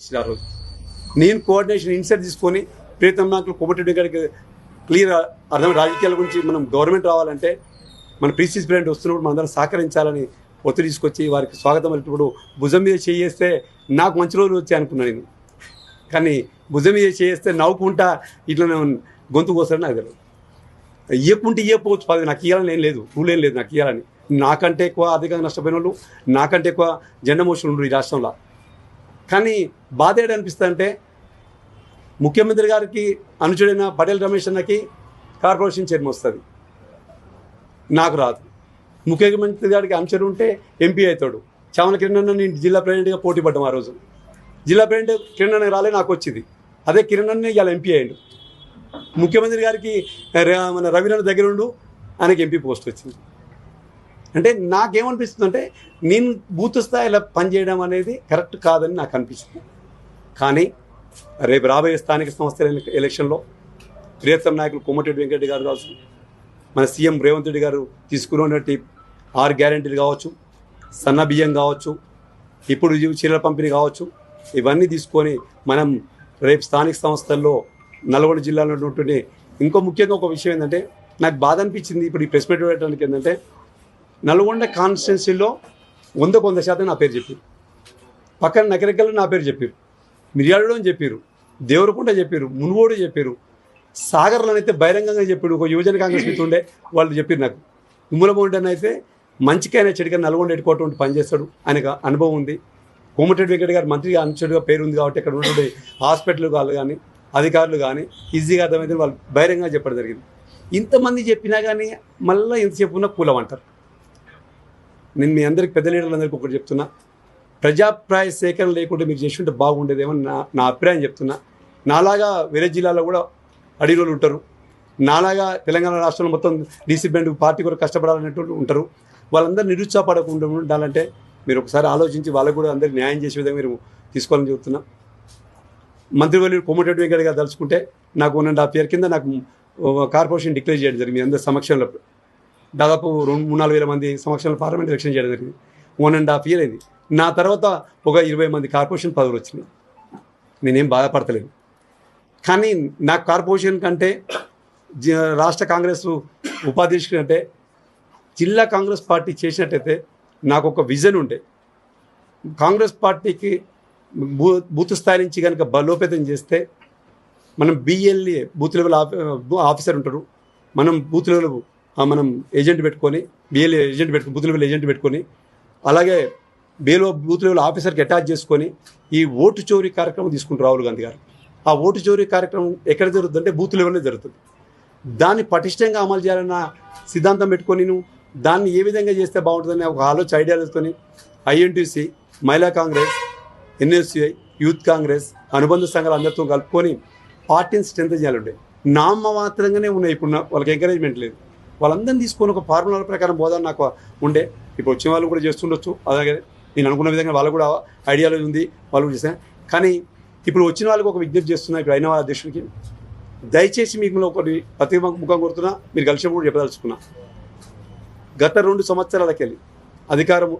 ఇచ్చిన రోజు నేను కోఆర్డినేషన్ ఇన్సైట్ తీసుకొని ప్రీతం నాయకులు కోమటిరెడ్డి గారికి క్లియర్ అర్థం రాజకీయాల గురించి మనం గవర్నమెంట్ రావాలంటే మన పీసీసీ ప్రెసిడెంట్ వస్తున్నప్పుడు మనందరం సహకరించాలని ఒత్తిడి తీసుకొచ్చి వారికి స్వాగతం అలిపినప్పుడు భుజం మీద చేస్తే నాకు మంచి రోజులు వచ్చాయి అనుకున్నాను నేను. కానీ భుజం మీద చేస్తే నవ్వుకుంటా ఇట్లా గొంతు కోసారని నాకు తెలియదు. ఇవ్వకుంటే ఇవ్వకపోవచ్చు, పది నాకు ఇవ్వాలని ఏం లేదు, రూల్ ఏం లేదు నాకు ఇవ్వాలని. నాకంటే ఎక్కువ ఆర్థికంగా నష్టపోయిన వాళ్ళు, నాకంటే ఎక్కువ జెండా మోషన్ ఉండరు ఈ రాష్ట్రంలో. కానీ బాధ ఏడనిపిస్తుంది అంటే ముఖ్యమంత్రి గారికి అనుచరుడైన పటేల్ రమేష్ అన్నకి కార్పొరేషన్ చైర్మన్ వస్తుంది, నాకు రాదు. ముఖ్యమంత్రి గారికి అనుచరుడు ఉంటే ఎంపీ అవుతాడు. చామల కిరణ్ అన్న నేను జిల్లా ప్రెసిడెంట్గా పోటీ పడ్డాం ఆ రోజు. జిల్లా ప్రెసిడెంట్ కిరణ్ అన్న రాలే, నాకు వచ్చింది. అదే కిరణ్ అన్న ఇవాళ ఎంపీ అయ్యాడు. ముఖ్యమంత్రి గారికి మన రవీంద్ర దగ్గర ఉండు, ఆయనకి ఎంపీ పోస్ట్ వచ్చింది. అంటే నాకేమనిపిస్తుంది అంటే నేను బూత్ స్థాయిలో పనిచేయడం అనేది కరెక్ట్ కాదని నాకు అనిపిస్తుంది. కానీ రేపు రాబోయే స్థానిక సంస్థల ఎలక్షన్లో ప్రియతమ నాయకులు కోమటిరెడ్డి వెంకటరెడ్డి గారు కావచ్చు, మన సీఎం రేవంత్ రెడ్డి గారు తీసుకున్నటువంటి 6 గ్యారెంటీలు కావచ్చు, సన్న బియ్యం కావచ్చు, ఇప్పుడు చీరల పంపిణీ కావచ్చు, ఇవన్నీ తీసుకొని మనం రేపు స్థానిక సంస్థల్లో నల్గొండ జిల్లాలో ఉన్నటువంటి ఇంకో ముఖ్యంగా ఒక విషయం ఏంటంటే నాకు బాధ అనిపించింది. ఇప్పుడు ఈ ప్రెస్ మీట్ పెట్టడానికి ఏంటంటే నల్గొండ కాన్స్టిట్యున్సీలో 100% నా పేరు చెప్పారు, పక్కన నకరెక్కలు నా పేరు చెప్పారు, మిర్యాలలో అని చెప్పారు, దేవరకొండ చెప్పారు, మునుగోడు చెప్పారు, సాగర్లో అయితే బహిరంగంగా చెప్పాడు. ఒక యువజన కాంగ్రెస్ మిత్రుడు ఉండే వాళ్ళు చెప్పారు నాకు. ఉమ్మలమోండని అయితే మంచికైనా చెడుగా నల్గొండ ఎట్టుకోవటం పనిచేస్తాడు, ఆయనకు అనుభవం ఉంది. కోమటిరెడ్డి వెంకట గారు మంత్రిగా అనుచరుడుగా పేరు ఉంది కాబట్టి అక్కడ ఉన్నటువంటి హాస్పిటల్ వాళ్ళు కానీ అధికారులు కానీ ఈజీగా అర్థమైతే వాళ్ళు బహిరంగంగా చెప్పడం జరిగింది. ఇంతమంది చెప్పినా కానీ మళ్ళీ ఎంత చెప్పుకున్నా కూలం అంటారు. నేను మీ అందరికి పెద్ద లీడర్లందరికీ ఒకటి చెప్తున్నా, ప్రజాప్రాయ సేకరణ లేకుండా మీరు చేసి ఉంటే బాగుండేదేమో నా అభిప్రాయం చెప్తున్నా. నాలాగా వేరే జిల్లాలో కూడా అడిలోళ్ళు ఉంటారు, నాలాగా తెలంగాణ రాష్ట్రంలో మొత్తం డీసీబెండ్ పార్టీ కూడా కష్టపడాలనేటువంటి ఉంటారు. వాళ్ళందరూ నిరుత్సాహపడకుండా ఉండాలంటే మీరు ఒకసారి ఆలోచించి వాళ్ళకు కూడా అందరికీ న్యాయం చేసే విధంగా మీరు తీసుకోవాలని చెబుతున్నా. మంత్రివర్యులు కోమటిరెడ్డి వెంకట గారు తలుచుకుంటే నాకు 1.5 year కింద నాకు కార్పొరేషన్ డిక్లేర్ చేయడం జరిగింది. అందరి సమక్షంలో దాదాపు 2-3-4 వేల మంది సమక్షంలో పార్లమెంట్ ఎలక్షన్ చేయడం జరిగింది. 1.5 year అయింది. నా తర్వాత ఒక 20 మంది కార్పొరేషన్ పదవులు వచ్చినాయి. నేనేం బాధపడతలేదు. కానీ నాకు కార్పొరేషన్ కంటే రాష్ట్ర కాంగ్రెస్ ఉపాధ్యక్షుడు కంటే జిల్లా కాంగ్రెస్ పార్టీ చేసినట్టయితే నాకు ఒక విజన్ ఉండే. కాంగ్రెస్ పార్టీకి బూత్ స్థాయి నుంచి కనుక బలోపేతం చేస్తే మనం BLA బూత్ లెవెల్ ఆఫీసర్ ఉంటారు, మనం బూత్ లెవెల్ మనం ఏజెంట్ పెట్టుకొని BLA ఏజెంట్ పెట్టుకుని బూత్ లెవెల్ ఏజెంట్ పెట్టుకొని అలాగే బూత్ లెవెల్ ఆఫీసర్కి అటాచ్ చేసుకొని ఈ ఓటు చోరీ కార్యక్రమం తీసుకుంటారు రాహుల్ గాంధీ గారు. ఆ ఓటు చోరీ కార్యక్రమం ఎక్కడ జరుగుతుందంటే బూత్ లెవెల్లో జరుగుతుంది. దాన్ని పటిష్టంగా అమలు చేయాలన్న సిద్ధాంతం పెట్టుకొని దాన్ని ఏ విధంగా చేస్తే బాగుంటుందని ఒక ఐడియాలతోని INTC, మహిళా కాంగ్రెస్, NSCI, యూత్ కాంగ్రెస్, అనుబంధ సంఘాలు అందరితో కలుపుకొని పార్టీని స్ట్రెంత్ చేయాలంటే నామమాత్రంగానే ఉన్నాయి. ఇప్పుడు వాళ్ళకి ఎంకరేజ్మెంట్ లేదు. వాళ్ళందరినీ తీసుకొని ఒక ఫార్ములా ప్రకారం పోదాన్ని నాకు ఉండే. ఇప్పుడు వచ్చిన వాళ్ళు కూడా చేస్తుండొచ్చు, అలాగే నేను అనుకున్న విధంగా వాళ్ళు కూడా ఐడియాలజీ ఉంది, వాళ్ళు కూడా చేశాను. కానీ ఇప్పుడు వచ్చిన వాళ్ళకి ఒక విజ్ఞప్తి చేస్తున్నా, ఇప్పుడు అయిన వాళ్ళ అధ్యక్షుడికి దయచేసి మీకు ఒకటి ప్రతిముఖం కొడుతున్నా, మీరు కలిసినప్పుడు కూడా చెప్పదలుచుకున్నా. గత 2 సంవత్సరాలకెళ్ళి అధికారము